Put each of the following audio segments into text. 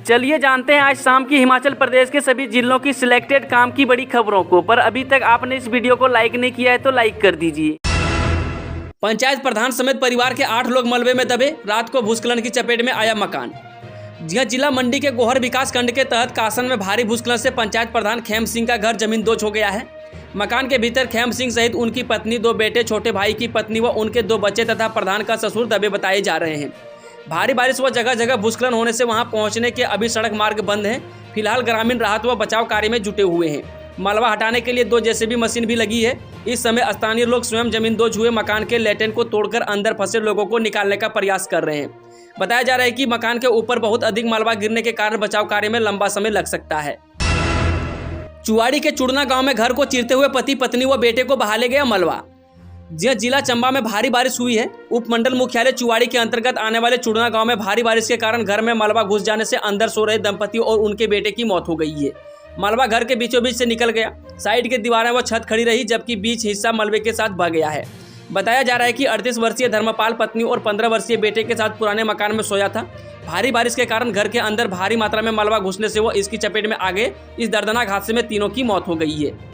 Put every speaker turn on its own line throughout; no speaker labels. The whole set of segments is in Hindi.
चलिए जानते हैं आज शाम की हिमाचल प्रदेश के सभी जिलों की सिलेक्टेड काम की बड़ी खबरों को। पर अभी तक आपने इस वीडियो को लाइक नहीं किया है तो लाइक कर दीजिए। पंचायत प्रधान समेत परिवार के 8 लोग मलबे में दबे, रात को भूस्खलन की चपेट में आया मकान। जिला मंडी के गोहर विकास खंड के तहत कासन में भारी भूस्खलन से पंचायत प्रधान खेम सिंह का घर जमीन दोच हो गया है। मकान के भीतर खेम सिंह सहित उनकी पत्नी, 2 बेटे, छोटे भाई की पत्नी व उनके 2 बच्चे तथा प्रधान का ससुर दबे बताए जा रहे हैं। भारी बारिश व जगह जगह भूस्खलन होने से वहां पहुंचने के अभी सड़क मार्ग बंद हैं। फिलहाल ग्रामीण राहत व बचाव कार्य में जुटे हुए हैं। मलबा हटाने के लिए 2 जेसीबी मशीन भी लगी है। इस समय स्थानीय लोग स्वयं जमीन दोज हुए मकान के लेटेन को तोड़कर अंदर फंसे लोगों को निकालने का प्रयास कर रहे हैं। बताया जा रहा है कि मकान के ऊपर बहुत अधिक मलबा गिरने के कारण बचाव कार्य में लंबा समय लग सकता है। चुवाड़ी के चुड़ना गांव में घर को चीरते हुए पति, पत्नी व बेटे को बहा ले गया मलबा। जिला चंबा में भारी बारिश हुई है। उपमंडल मुख्यालय चुवाड़ी के अंतर्गत आने वाले चुड़ना गांव में भारी बारिश के कारण घर में मलबा घुस जाने से अंदर सो रहे दंपति और उनके बेटे की मौत हो गई है। मलबा घर के बीचों बीच से निकल गया। साइड की दीवारें व छत खड़ी रही, जबकि बीच हिस्सा मलबे के साथ बह गया है। बताया जा रहा है कि 38 वर्षीय धर्मपाल पत्नी और 15 वर्षीय बेटे के साथ पुराने मकान में सोया था। भारी बारिश के कारण घर के अंदर भारी मात्रा में मलबा घुसने से वो इसकी चपेट में आ गए। इस दर्दनाक हादसे में तीनों की मौत हो गई है।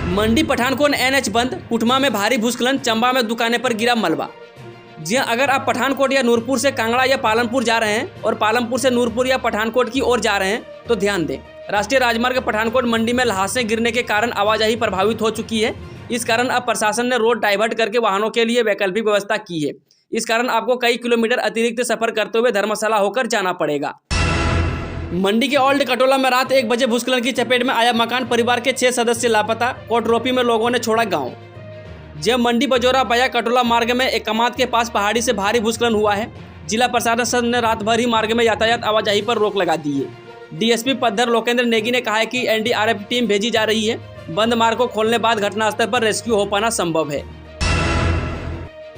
मंडी पठानकोट NH बंद, कुटमा में भारी भूस्खलन, चंबा में दुकानें पर गिरा मलबा। जी अगर आप पठानकोट या नूरपुर से कांगड़ा या पालमपुर जा रहे हैं और पालमपुर से नूरपुर या पठानकोट की ओर जा रहे हैं तो ध्यान दें। राष्ट्रीय राजमार्ग पठानकोट मंडी में ल्हासें गिरने के कारण आवाजाही प्रभावित हो चुकी है। इस कारण अब प्रशासन ने रोड डाइवर्ट करके वाहनों के लिए वैकल्पिक व्यवस्था की है। इस कारण आपको कई किलोमीटर अतिरिक्त सफर करते हुए धर्मशाला होकर जाना पड़ेगा। मंडी के ओल्ड कटोला में रात 1 बजे भूस्खलन की चपेट में आया मकान, परिवार के 6 सदस्य लापता। कोटरोपी में लोगों ने छोड़ा गांव। जब मंडी बजौरा बया कटोला मार्ग में एक कमात के पास पहाड़ी से भारी भूस्खलन हुआ है। जिला प्रशासन ने रात भर ही मार्ग में यातायात आवाजाही पर रोक लगा दी है। DSP पद्धर लोकेंद्र नेगी ने कहा है कि NDRF टीम भेजी जा रही है। बंद मार्ग को खोलने बाद घटनास्थल पर रेस्क्यू हो पाना संभव है।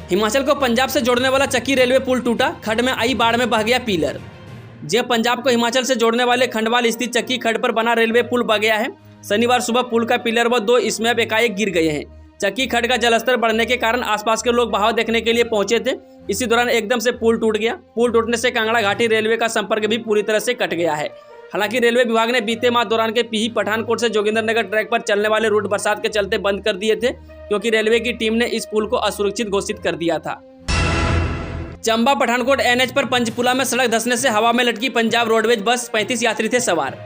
हिमाचल को पंजाब से जोड़ने वाला चक्की रेलवे पुल टूटा, खड्ड में आई बाढ़ में बह गया पिलर। जब पंजाब को हिमाचल से जोड़ने वाले खंडवाल स्थित चक्की खड्ड पर बना रेलवे पुल बह गया है। शनिवार सुबह पुल का पिलर व 2 स्लैब एकाएक गिर गए हैं। चक्की खड्ड का जलस्तर बढ़ने के कारण आसपास के लोग बहाव देखने के लिए पहुंचे थे। इसी दौरान एकदम से पुल टूट गया। पुल टूटने से कांगड़ा घाटी रेलवे का संपर्क भी पूरी तरह से कट गया है। हालांकि रेलवे विभाग ने बीते माह दौरान के पीही पठानकोट से जोगिंद्रनगर ट्रैक पर चलने वाले रूट बरसात के चलते बंद कर दिए थे, क्योंकि रेलवे की टीम ने इस पुल को असुरक्षित घोषित कर दिया था। चंबा पठानकोट NH पर पंचपुला में सड़क धंसने से हवा में लटकी पंजाब रोडवेज बस, 35 यात्री थे सवार।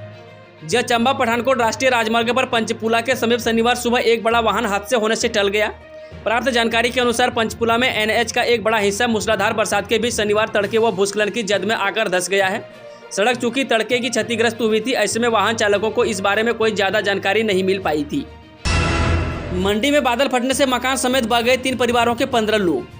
जब चंबा पठानकोट राष्ट्रीय राजमार्ग पर पंचपुला के समीप शनिवार सुबह एक बड़ा वाहन हादसे होने से टल गया। प्राप्त जानकारी के अनुसार पंचपुला में NH का एक बड़ा हिस्सा मूसलाधार बरसात के बीच शनिवार तड़के व भूस्खलन की जद में आकर धंस गया है। सड़क चूंकि तड़के की क्षतिग्रस्त हुई थी, ऐसे में वाहन चालकों को इस बारे में कोई ज्यादा जानकारी नहीं मिल पाई थी। मंडी में बादल फटने से मकान समेत बह गए 3 परिवारों के 15 लोग।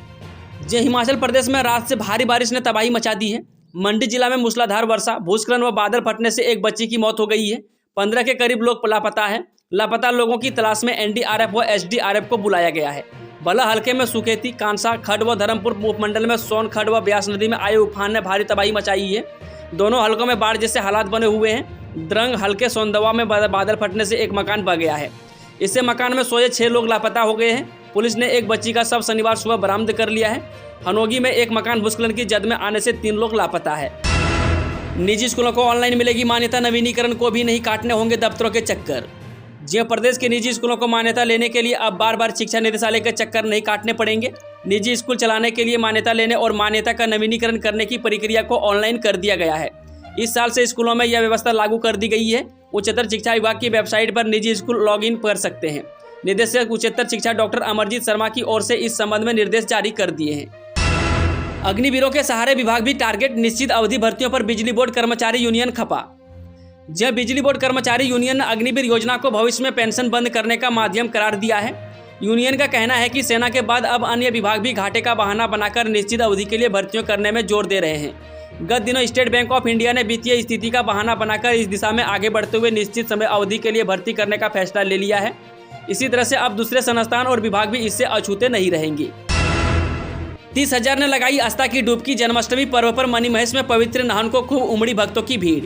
हिमाचल प्रदेश में रात से भारी बारिश ने तबाही मचा दी है। मंडी जिला में मूसलाधार वर्षा, भूस्खलन व बादल फटने से एक बच्ची की मौत हो गई है। 15 के करीब लोग लापता है। लापता लोगों की तलाश में NDRF व SDRF को बुलाया गया है। भला हल्के में सुकेती, कांसा खड्ड व धर्मपुर उपमंडल में सोन खड्ड व ब्यास नदी में आए उफान ने भारी तबाही मचाई है। दोनों हलकों में बाढ़ जैसे हालात बने हुए हैं। द्रंग हल्के सोनदवा में बादल फटने से एक मकान बह गया है। इससे मकान में सोए 6 लोग लापता हो गए हैं। पुलिस ने एक बच्ची का शव शनिवार सुबह बरामद कर लिया है। हनोगी में एक मकान भूस्खलन की जद में आने से 3 लोग लापता है। निजी स्कूलों को ऑनलाइन मिलेगी मान्यता, नवीनीकरण को भी नहीं काटने होंगे दफ्तरों के चक्कर। जी प्रदेश के निजी स्कूलों को मान्यता लेने के लिए अब बार बार शिक्षा निदेशालय के चक्कर नहीं काटने पड़ेंगे। निजी स्कूल चलाने के लिए मान्यता लेने और मान्यता का नवीनीकरण करने की प्रक्रिया को ऑनलाइन कर दिया गया है। इस साल से स्कूलों में यह व्यवस्था लागू कर दी गई है। उच्चतर शिक्षा विभाग की वेबसाइट पर निजी स्कूल लॉगिन कर सकते हैं। निदेशक उच्चतर शिक्षा डॉक्टर अमरजीत शर्मा की ओर से इस संबंध में निर्देश जारी कर दिए हैं। अग्निवीरों के सहारे विभाग भी टारगेट, निश्चित अवधि भर्तियों पर बिजली बोर्ड कर्मचारी यूनियन खपा। जब बिजली बोर्ड कर्मचारी यूनियन ने अग्निवीर योजना को भविष्य में पेंशन बंद करने का माध्यम करार दिया है। यूनियन का कहना है कि सेना के बाद अब अन्य विभाग भी घाटे का बहाना बनाकर निश्चित अवधि के लिए भर्तियों करने में जोर दे रहे हैं। गत दिनों स्टेट बैंक ऑफ इंडिया ने वित्तीय स्थिति का बहाना बनाकर इस दिशा में आगे बढ़ते हुए निश्चित समय अवधि के लिए भर्ती करने का फैसला ले लिया है। इसी तरह से अब दूसरे संस्थान और विभाग भी इससे अछूते नहीं रहेंगे। 30,000 ने लगाई आस्था की डुबकी। जन्माष्टमी पर्व पर मणिमहेश में पवित्र नहान को खूब उमड़ी भक्तों की भीड़।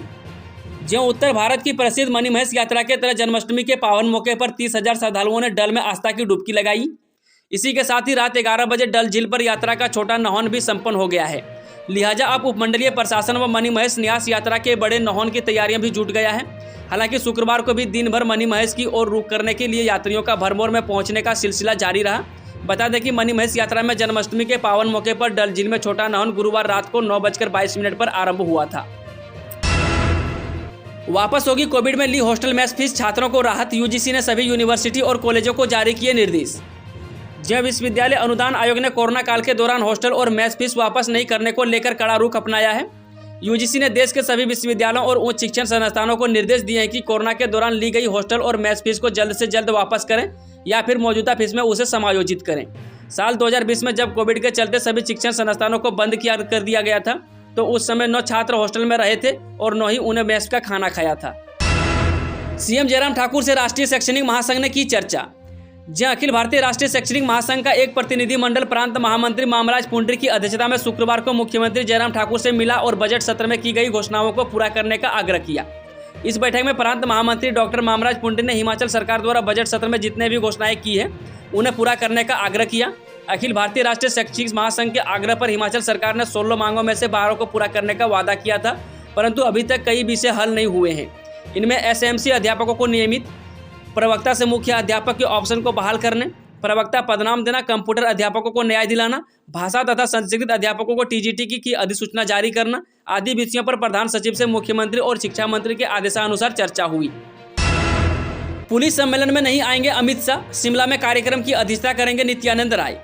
जो उत्तर भारत की प्रसिद्ध मणिमहेश यात्रा के तरह जन्माष्टमी के पावन मौके पर 30,000 श्रद्धालुओं ने डल में आस्था की डुबकी लगाई। इसी के साथ ही रात 11 बजे डल झील पर यात्रा का छोटा नहान भी संपन्न हो गया है। लिहाजा अब उपमंडलीय प्रशासन व मणिमहेश न्यास यात्रा के बड़े न्योहन की तैयारियां भी जुट गया है। हालांकि शुक्रवार को भी दिन भर मणिमहेश की ओर रुख करने के लिए यात्रियों का भरमौर में पहुंचने का सिलसिला जारी रहा। बता दें कि मणिमहेश यात्रा में जन्माष्टमी के पावन मौके पर डल झील में छोटा न्योहन गुरुवार रात को 9:22 पर आरंभ हुआ था। वापस होगी कोविड में ली हॉस्टल मेस फीस, छात्रों को राहत। यूजीसी ने सभी यूनिवर्सिटी और कॉलेजों को जारी किए निर्देश। जय विश्वविद्यालय अनुदान आयोग ने कोरोना काल के दौरान हॉस्टल और मेस फीस वापस नहीं करने को लेकर कड़ा रुख अपनाया है। यूजीसी ने देश के सभी विश्वविद्यालयों और उच्च शिक्षण संस्थानों को निर्देश दिए हैं कि कोरोना के दौरान ली गई हॉस्टल और मेस फीस को जल्द से जल्द वापस करें या फिर मौजूदा फीस में उसे समायोजित करें। साल 2020 में जब कोविड के चलते सभी शिक्षण संस्थानों को बंद कर दिया गया था तो उस समय 9 छात्र हॉस्टल में रहे थे और 9 ही उन्हें मेस का खाना खाया था। सीएम जयराम ठाकुर से राष्ट्रीय शैक्षणिक महासंघ ने की चर्चा। जहां अखिल भारतीय राष्ट्रीय शैक्षणिक महासंघ का एक प्रतिनिधिमंडल प्रांत महामंत्री मामराज पुंडरी की अध्यक्षता में शुक्रवार को मुख्यमंत्री जयराम ठाकुर से मिला और बजट सत्र में की गई घोषणाओं को पूरा करने का आग्रह किया। इस बैठक में प्रांत महामंत्री डॉक्टर मामराज पुंडरी ने हिमाचल सरकार द्वारा बजट सत्र में जितने भी घोषणाएं की है उन्हें पूरा करने का आग्रह किया। अखिल भारतीय राष्ट्रीय शैक्षिक महासंघ के आग्रह पर हिमाचल सरकार ने 16 मांगों में से 12 को पूरा करने का वादा किया था, परंतु अभी तक कई विषय हल नहीं हुए हैं। इनमें एसएमसी अध्यापकों को नियमित, प्रवक्ता से मुख्य अध्यापक के ऑप्शन को बहाल करने, प्रवक्ता पदनाम देना, कंप्यूटर अध्यापकों को न्याय दिलाना, भाषा तथा संस्कृत अध्यापकों को टीजीटी की अधिसूचना जारी करना आदि विषयों पर प्रधान सचिव से मुख्यमंत्री और शिक्षा मंत्री के आदेशानुसार चर्चा हुई। पुलिस सम्मेलन में नहीं आएंगे अमित शाह, शिमला में कार्यक्रम की अध्यक्षता करेंगे नित्यानंद राय।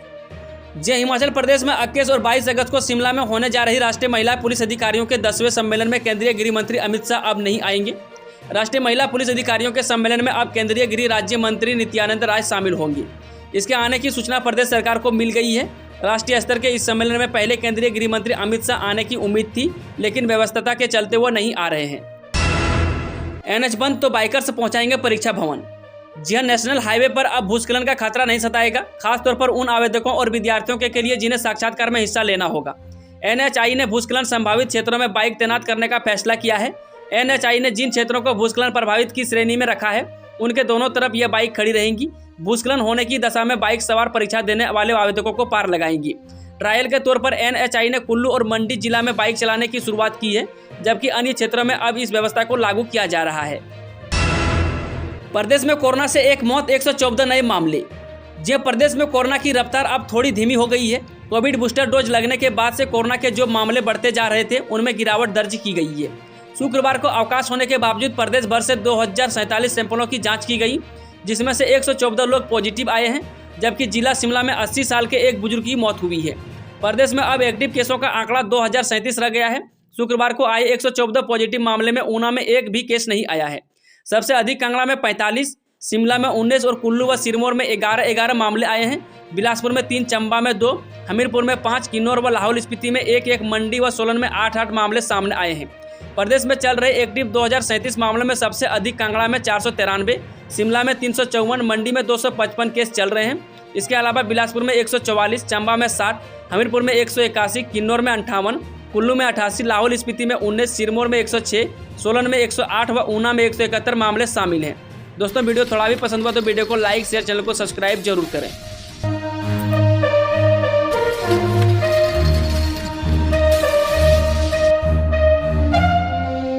जय हिमाचल प्रदेश में 21 और 22 अगस्त को शिमला में होने जा रही राष्ट्रीय महिला पुलिस अधिकारियों के 10वें सम्मेलन में केंद्रीय गृह मंत्री अमित शाह अब नहीं आएंगे। राष्ट्रीय महिला पुलिस अधिकारियों के सम्मेलन में अब केंद्रीय गृह राज्य मंत्री नित्यानंद राय शामिल होंगी। इसके आने की सूचना प्रदेश सरकार को मिल गई है। राष्ट्रीय स्तर के इस सम्मेलन में पहले केंद्रीय गृह मंत्री अमित शाह आने की उम्मीद थी, लेकिन व्यस्तता के चलते वो नहीं आ रहे हैं। एनएच बंद तो बाइकर्स पहुंचाएंगे परीक्षा भवन। जी नेशनल हाईवे पर अब भूस्खलन का खतरा नहीं सताएगा, खासतौर पर उन आवेदकों और विद्यार्थियों के लिए जिन्हें साक्षात्कार में हिस्सा लेना होगा। एनएचआई ने भूस्खलन संभावित क्षेत्रों में बाइक तैनात करने का फैसला किया है। एनएचआई ने जिन क्षेत्रों को भूस्खलन प्रभावित की श्रेणी में रखा है उनके दोनों तरफ यह बाइक खड़ी रहेंगी। भूस्खलन होने की दशा में बाइक सवार परीक्षा देने वाले आवेदकों को पार लगाएंगी। ट्रायल के तौर पर एनएचआई ने कुल्लू और मंडी जिला में बाइक चलाने की शुरुआत की है, जबकि अन्य क्षेत्रों में अब इस व्यवस्था को लागू किया जा रहा है। प्रदेश में कोरोना से एक मौत, 114 नए मामले। जब प्रदेश में कोरोना की रफ्तार अब थोड़ी धीमी हो गई है। कोविड बूस्टर डोज लगने के बाद से कोरोना के जो मामले बढ़ते जा रहे थे उनमें गिरावट दर्ज की गई है। शुक्रवार को अवकाश होने के बावजूद प्रदेश भर से 2047 सैंपलों की जांच की गई, जिसमें से 114 लोग पॉजिटिव आए हैं, जबकि जिला शिमला में 80 साल के एक बुजुर्ग की मौत हुई है। प्रदेश में अब एक्टिव केसों का आंकड़ा 2037 रह गया है। शुक्रवार को आए 114 पॉजिटिव मामले में ऊना में एक भी केस नहीं आया है। सबसे अधिक कांगड़ा में 45, शिमला में 19 और कुल्लू व सिरमौर में 11 मामले आए हैं। बिलासपुर में 3, चंबा में 2, हमीरपुर में 5, किन्नौर व लाहौल स्पीति में 1, मंडी व सोलन में 8 मामले सामने आए हैं। प्रदेश में चल रहे एक्टिव 2037 मामलों में सबसे अधिक कांगड़ा में 493, शिमला में 354, मंडी में 255 केस चल रहे हैं। इसके अलावा बिलासपुर में 144, चंबा में 60, हमीरपुर में 181, किन्नौर में 58, कुल्लू में 88, लाहौल स्पीति में 19, सिरमौर में 106, सोलन में 108 व ऊना में 171 मामले शामिल हैं। दोस्तों वीडियो थोड़ा भी पसंद हुआ तो वीडियो को लाइक, शेयर, चैनल को सब्सक्राइब जरूर करें।